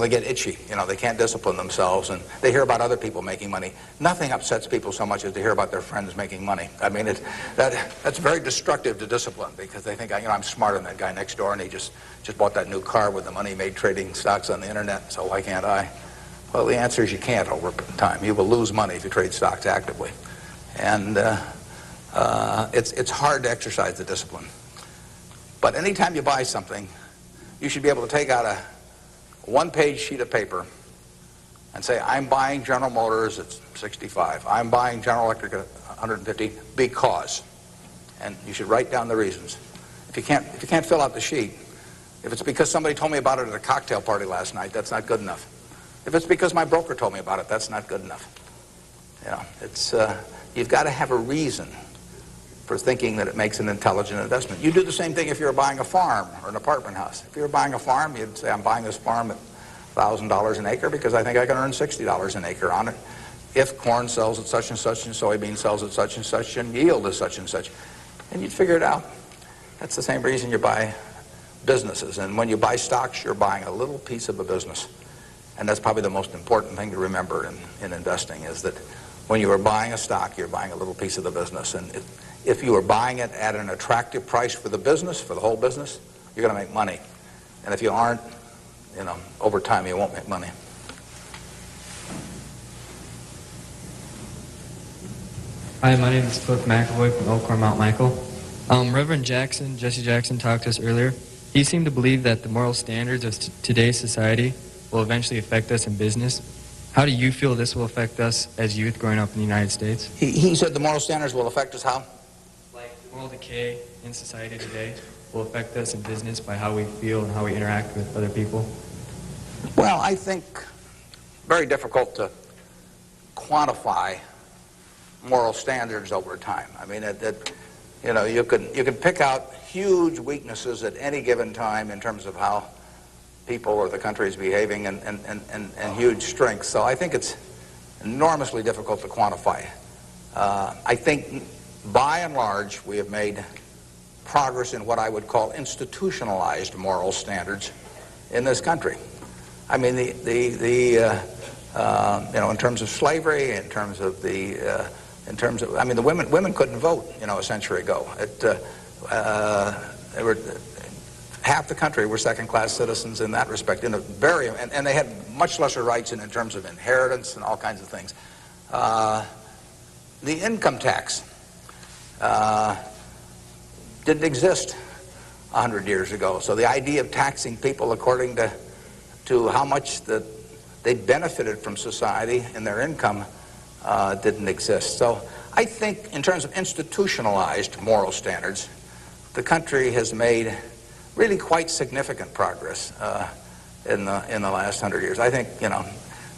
get itchy. You know, they can't discipline themselves, and they hear about other people making money. Nothing upsets people so much as to hear about their friends making money. I mean, that's very destructive to discipline because they think, you know, I'm smarter than that guy next door, and he just bought that new car with the money he made trading stocks on the internet, so why can't I? Well, the answer is you can't over time. You will lose money if you trade stocks actively. And it's hard to exercise the discipline. But anytime you buy something, you should be able to take out a one-page sheet of paper and say, I'm buying General Motors at 65. I'm buying General Electric at 150 because. And you should write down the reasons. If you can't fill out the sheet, if it's because somebody told me about it at a cocktail party last night, that's not good enough. If it's because my broker told me about it, that's not good enough. You know, you've got to have a reason for thinking that it makes an intelligent investment. You do the same thing if you're buying a farm or an apartment house. If you're buying a farm, you'd say, I'm buying this farm at $1,000 an acre because I think I can earn $60 an acre on it. If corn sells at such and soybean sells at such and yield is such and such. And you'd figure it out. That's the same reason you buy businesses. And when you buy stocks, you're buying a little piece of a business. And that's probably the most important thing to remember in investing is that when you are buying a stock, you're buying a little piece of the business. And if you are buying it at an attractive price for the business, for the whole business, you're going to make money. And if you aren't, you know, over time you won't make money. Hi, my name is Cliff McAvoy from Elkhorn Mount Michael. Reverend Jesse Jackson talked to us earlier. He seemed to believe that the moral standards of today's society will eventually affect us in business. How do you feel this will affect us as youth growing up in the United States? He said the moral standards will affect us how? Like moral decay in society today. will affect us in business by how we feel and how we interact with other people? Well, I think very difficult to quantify moral standards over time. I mean, you can pick out huge weaknesses at any given time in terms of how people or the country is behaving, and huge strengths. So I think it's enormously difficult to quantify. I think, by and large, we have made progress in what I would call institutionalized moral standards in this country. I mean, in terms of slavery, in terms of the women couldn't vote, a century ago. Half the country were second-class citizens in that respect, and they had much lesser rights in terms of inheritance and all kinds of things. The income tax didn't exist 100 years ago, so the idea of taxing people according to how much that they benefited from society and their income didn't exist. So I think in terms of institutionalized moral standards, the country has made really quite significant progress in the last 100 years. I think,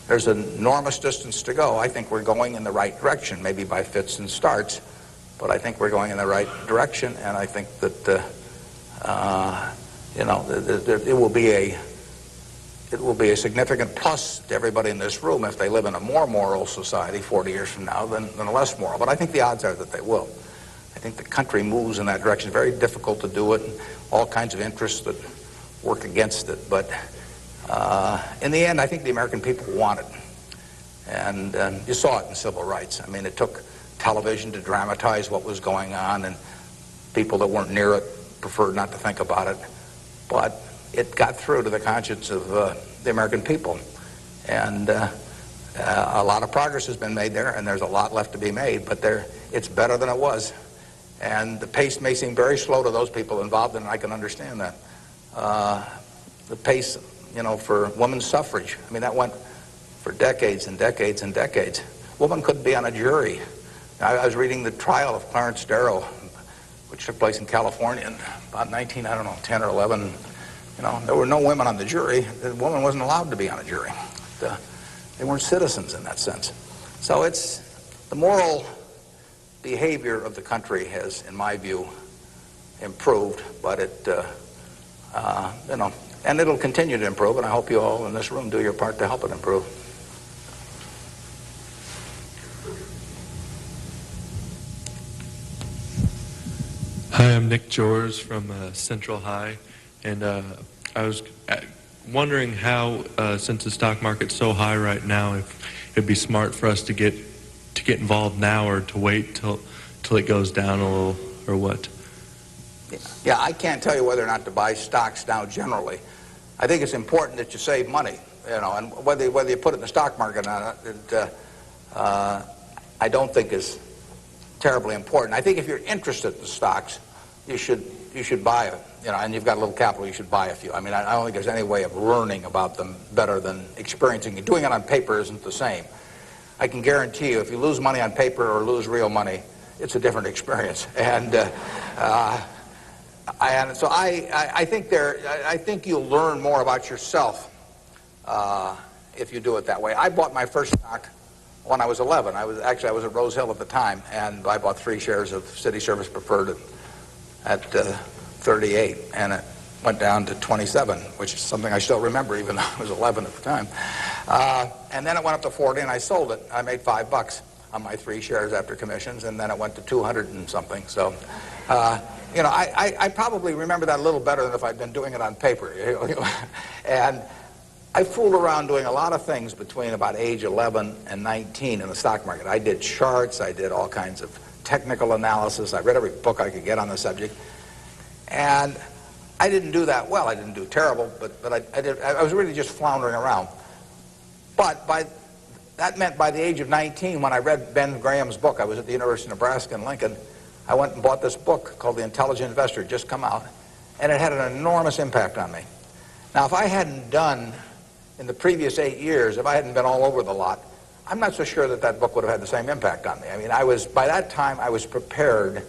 there's an enormous distance to go. I think we're going in the right direction, maybe by fits and starts, but I think we're going in the right direction, and I think that it will be a significant plus to everybody in this room if they live in a more moral society 40 years from now than a less moral. But I think the odds are that they will. I think the country moves in that direction. It's very difficult to do it, and all kinds of interests that work against it. But in the end, I think the American people want it. And you saw it in civil rights. I mean, it took television to dramatize what was going on, and people that weren't near it preferred not to think about it. But it got through to the conscience of the American people. And a lot of progress has been made there, and there's a lot left to be made, but it's better than it was. And the pace may seem very slow to those people involved, and I can understand that. The pace, for women's suffrage, I mean, that went for decades and decades and decades. Women couldn't be on a jury. I was reading the trial of Clarence Darrow, which took place in California in about 10 or 11. There were no women on the jury. The woman wasn't allowed to be on a jury. They weren't citizens in that sense. So it's the moral behavior of the country has, in my view, improved, but and it'll continue to improve, and I hope you all in this room do your part to help it improve. Hi, I'm Nick Jors from Central High, and I was wondering how, since the stock market's so high right now, if it'd be smart for us to get involved now, or to wait till it goes down a little, or what? Yeah, I can't tell you whether or not to buy stocks now generally. I think it's important that you save money, and whether you put it in the stock market or not, I don't think is terribly important. I think if you're interested in stocks, you should buy it, and you've got a little capital, you should buy a few. I mean, I don't think there's any way of learning about them better than experiencing it. Doing it on paper isn't the same. I can guarantee you, if you lose money on paper or lose real money, it's a different experience. And so I think you'll learn more about yourself if you do it that way. I bought my first stock when I was 11. I was at Rose Hill at the time, and I bought 3 shares of City Service Preferred at 38, and it went down to 27, which is something I still remember, even though I was 11 at the time. And then it went up to 40, and I sold it. I made $5 on my 3 shares after commissions, and then it went to 200 and something. So, I probably remember that a little better than if I'd been doing it on paper. And I fooled around doing a lot of things between about age 11 and 19 in the stock market. I did charts, I did all kinds of technical analysis, I read every book I could get on the subject, and I didn't do that well. I didn't do terrible, but I was really just floundering around. But that meant by the age of 19, when I read Ben Graham's book, I was at the University of Nebraska in Lincoln, I went and bought this book called The Intelligent Investor. It just come out, and it had an enormous impact on me. Now, if I hadn't done, in the previous 8 years, if I hadn't been all over the lot, I'm not so sure that book would have had the same impact on me. I mean, by that time, I was prepared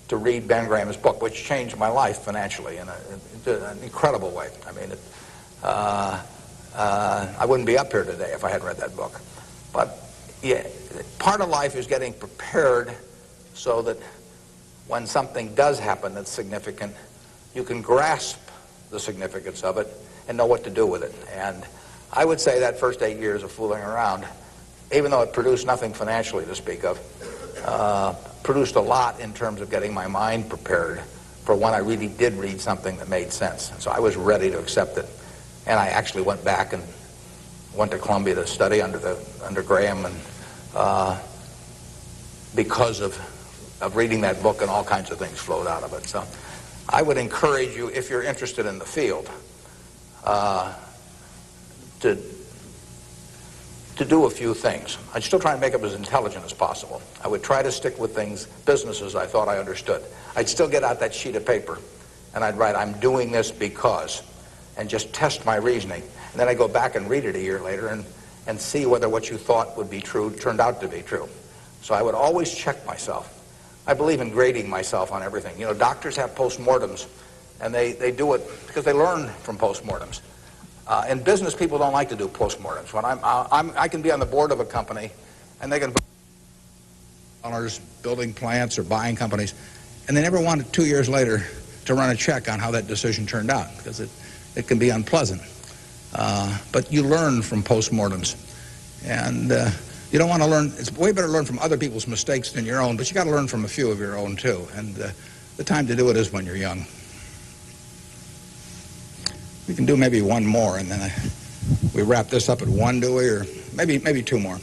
to read Ben Graham's book, which changed my life financially in an incredible way. I mean, I wouldn't be up here today if I hadn't read that book. But yeah, part of life is getting prepared so that when something does happen that's significant, you can grasp the significance of it and know what to do with it. And I would say that first 8 years of fooling around, even though it produced nothing financially to speak of, produced a lot in terms of getting my mind prepared for when I really did read something that made sense. And so I was ready to accept it. And I actually went back and went to Columbia to study under Graham, and because of reading that book, and all kinds of things flowed out of it. So I would encourage you, if you're interested in the field, to do a few things. I'd still try and make them as intelligent as possible. I would try to stick with businesses I thought I understood. I'd still get out that sheet of paper, and I'd write, I'm doing this because, and just test my reasoning. And then I'd go back and read it a year later and see whether what you thought would be true turned out to be true. So I would always check myself. I believe in grading myself on everything. You know, doctors have postmortems, and they do it because they learn from postmortems. In business, people don't like to do postmortems. When I can be on the board of a company, and they can dollars building plants or buying companies, and they never want it 2 years later to run a check on how that decision turned out, because it can be unpleasant. But you learn from postmortems, and you don't want to learn. It's way better to learn from other people's mistakes than your own, but you got to learn from a few of your own too. And the time to do it is when you're young. We can do maybe one more, and then we wrap this up at one, do we? Or maybe two more.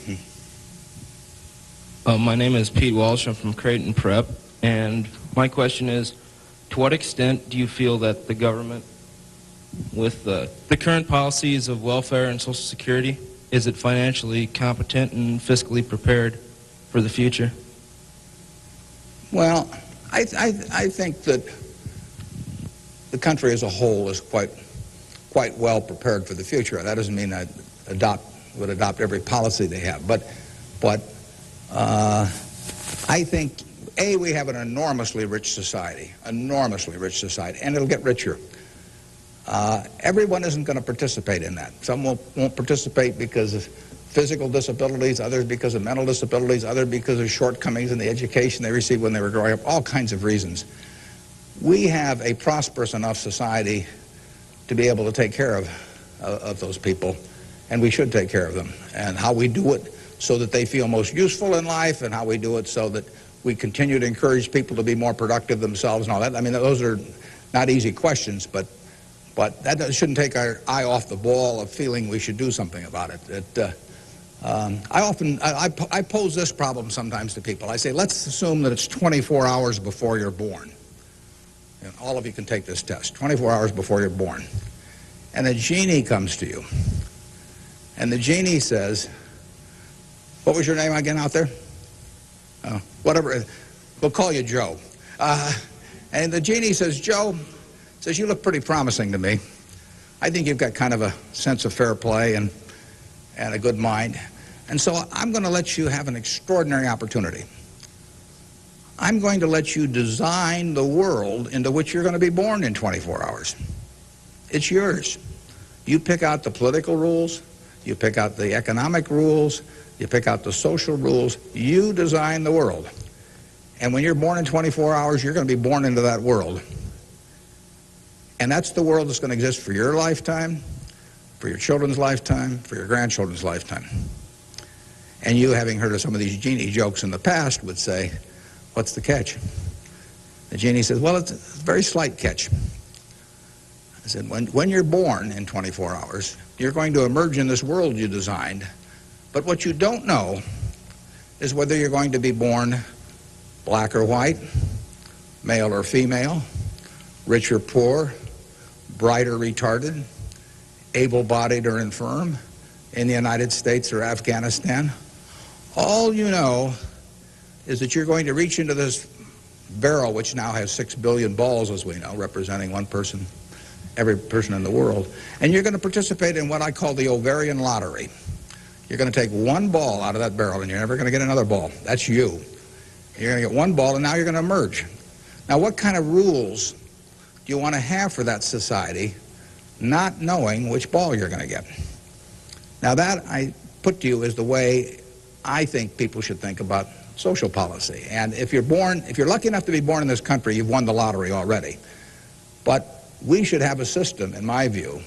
My name is Pete Walsh. I'm from Creighton Prep, and my question is, to what extent do you feel that the government, with the current policies of welfare and Social Security, is it financially competent and fiscally prepared for the future? Well, I think that the country as a whole is quite well prepared for the future. That doesn't mean I would adopt every policy they have, but I think we have an enormously rich society, and it'll get richer. Everyone isn't going to participate in that. Some won't participate because of physical disabilities, others because of mental disabilities, others because of shortcomings in the education they received when they were growing up, all kinds of reasons. We have a prosperous enough society to be able to take care of those people, and we should take care of them. And how we do it so that they feel most useful in life, and how we do it so that we continue to encourage people to be more productive themselves and all that. I mean, those are not easy questions, but that shouldn't take our eye off the ball of feeling we should do something about it. I pose this problem sometimes to people. I say, let's assume that it's 24 hours before you're born. And all of you can take this test, 24 hours before you're born. And a genie comes to you. And the genie says, what was your name again out there? Whatever. We'll call you Joe. And the genie says, Joe, says, you look pretty promising to me. I think you've got kind of a sense of fair play and a good mind. And so I'm going to let you have an extraordinary opportunity. I'm going to let you design the world into which you're going to be born in 24 hours. It's yours. You pick out the political rules, you pick out the economic rules, you pick out the social rules, you design the world. And when you're born in 24 hours, you're going to be born into that world. And that's the world that's going to exist for your lifetime, for your children's lifetime, for your grandchildren's lifetime. And you, having heard of some of these genie jokes in the past, would say, what's the catch? The genie says, well, it's a very slight catch. I said, when you're born in 24 hours, you're going to emerge in this world you designed. But what you don't know is whether you're going to be born black or white, male or female, rich or poor, bright or retarded, able-bodied or infirm, in the United States or Afghanistan. All you know is that you're going to reach into this barrel, which now has 6 billion balls, as we know, representing one person, every person in the world, and you're going to participate in what I call the ovarian lottery. You're going to take one ball out of that barrel, and you're never going to get another ball. That's you. You're going to get one ball, and now you're going to emerge. Now, what kind of rules do you want to have for that society, not knowing which ball you're going to get? Now, that I put to you is the way I think people should think about social policy. And if you're lucky enough to be born in this country, you've won the lottery already. But we should have a system, in my view,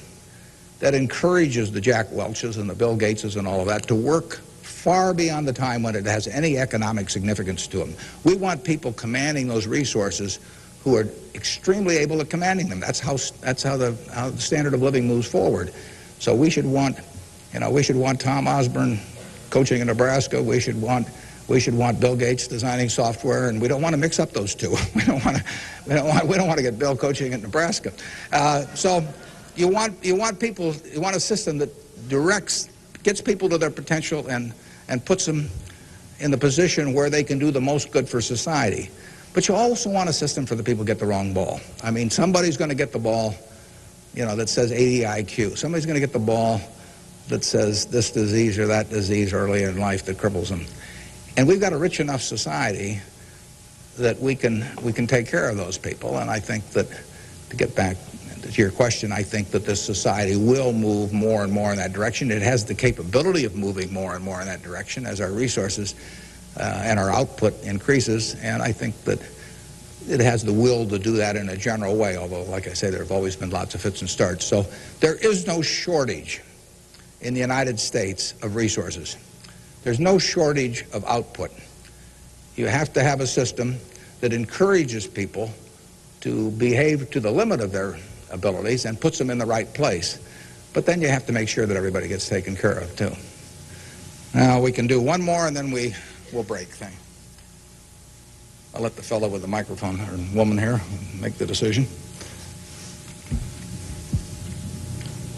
that encourages the Jack Welches and the Bill Gateses and all of that to work far beyond the time when it has any economic significance to them. We want people commanding those resources who are extremely able at commanding them. That's how the standard of living moves forward. So we should want Tom Osborne coaching in Nebraska. We should want Bill Gates designing software, and we don't want to mix up those two. We don't want to get Bill coaching in Nebraska. So you want a system that gets people to their potential and puts them in the position where they can do the most good for society. But you also want a system for the people who get the wrong ball. I mean, somebody's going to get the ball, that says 80 IQ. Somebody's going to get the ball that says this disease or that disease early in life that cripples them. And we've got a rich enough society that we can take care of those people. And I think that, to get back to your question, I think that this society will move more and more in that direction. It has the capability of moving more and more in that direction as our resources and our output increases. And I think that it has the will to do that in a general way, although, like I say, there have always been lots of fits and starts. So there is no shortage in the United States of resources. There's no shortage of output. You have to have a system that encourages people to behave to the limit of their abilities and puts them in the right place. But then you have to make sure that everybody gets taken care of, too. Now, we can do one more, and then we'll break. I'll let the fellow with the microphone, or woman here, make the decision.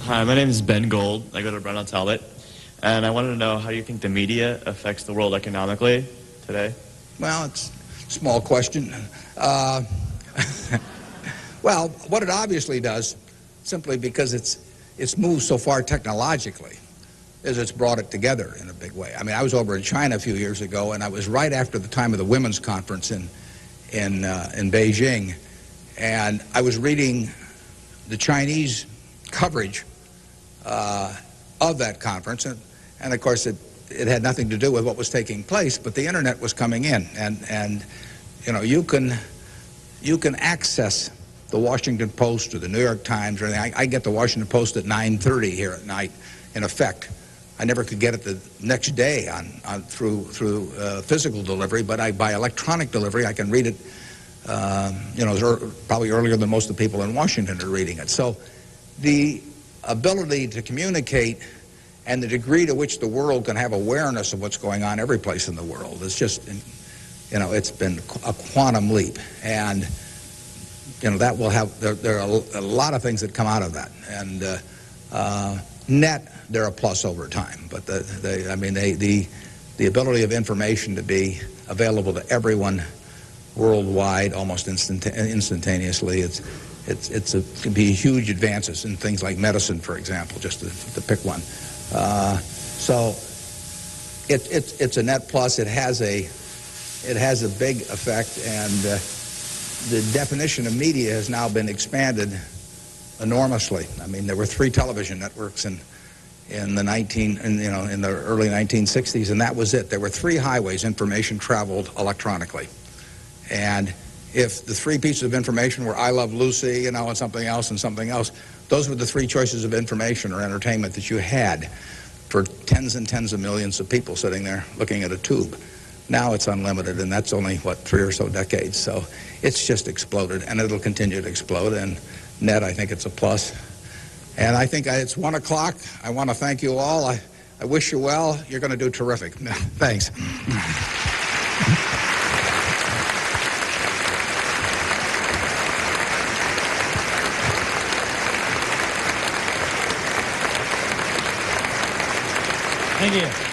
Hi, my name is Ben Gold. I go to Brown Talbot. And I wanted to know, how do you think the media affects the world economically today? Well, it's a small question. Well, what it obviously does, simply because it's moved so far technologically, is it's brought it together in a big way. I mean, I was over in China a few years ago, and I was right after the time of the women's conference in Beijing, and I was reading the Chinese coverage of that conference, and of course it had nothing to do with what was taking place, but the internet was coming in, and you can access the Washington Post or the New York Times or anything. I get the Washington Post at 9:30 here at night. In effect, I never could get it the next day through physical delivery, but by electronic delivery I can read it. Probably earlier than most of the people in Washington are reading it. So the ability to communicate and the degree to which the world can have awareness of what's going on every place in the world is just, it's been a quantum leap. And, that will have, there are a lot of things that come out of that. And net, they're a plus over time. But the ability of information to be available to everyone worldwide almost instantaneously, it can be huge advances in things like medicine, for example, just to pick one. So it's a net plus. It has a big effect, and the definition of media has now been expanded enormously. I mean, there were 3 television networks in the early 1960s, and that was it. There were 3 highways information traveled electronically, and if the 3 pieces of information were I Love Lucy, and something else, those were the 3 choices of information or entertainment that you had for tens and tens of millions of people sitting there looking at a tube. Now it's unlimited, and that's only, 3 or so decades. So it's just exploded, and it'll continue to explode. And net, I think it's a plus. And I think it's 1 o'clock. I want to thank you all. I wish you well. You're going to do terrific. Thanks. Thank you.